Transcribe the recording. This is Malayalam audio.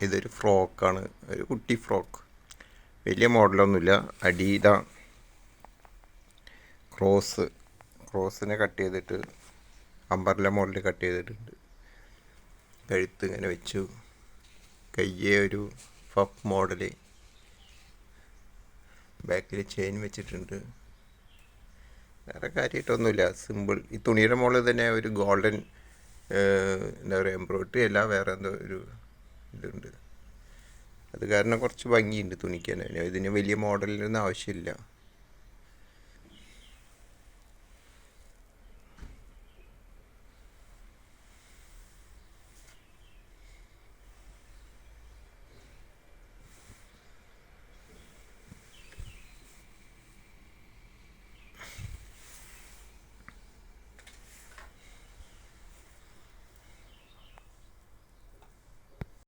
ഇതൊരു ഫ്രോക്കാണ്, ഒരു കുട്ടി ഫ്രോക്ക്. വലിയ മോഡലൊന്നുമില്ല. അടീത ക്രോസിനെ കട്ട് ചെയ്തിട്ട് അമ്പർല മോഡൽ കട്ട് ചെയ്തിട്ടുണ്ട്. കഴുത്ത് ഇങ്ങനെ വെച്ചു, കയ്യെ ഒരു ഫഫ് മോഡല്, ബാക്കിൽ ചെയിൻ വെച്ചിട്ടുണ്ട്. വേറെ കാര്യമായിട്ടൊന്നുമില്ല, സിമ്പിൾ. ഈ തുണിയുടെ മുകളിൽ തന്നെ ഒരു ഗോൾഡൻ എന്താ പറയുക, എംബ്രോയിഡറി അല്ല, വേറെ എന്തോ ഒരു ഇതുണ്ട്. അത് കാരണം കുറച്ച് ഭംഗിയുണ്ട് തുണിക്ക് തന്നെ. ഇതിന് വലിയ മോഡലിനൊന്നും ആവശ്യമില്ല.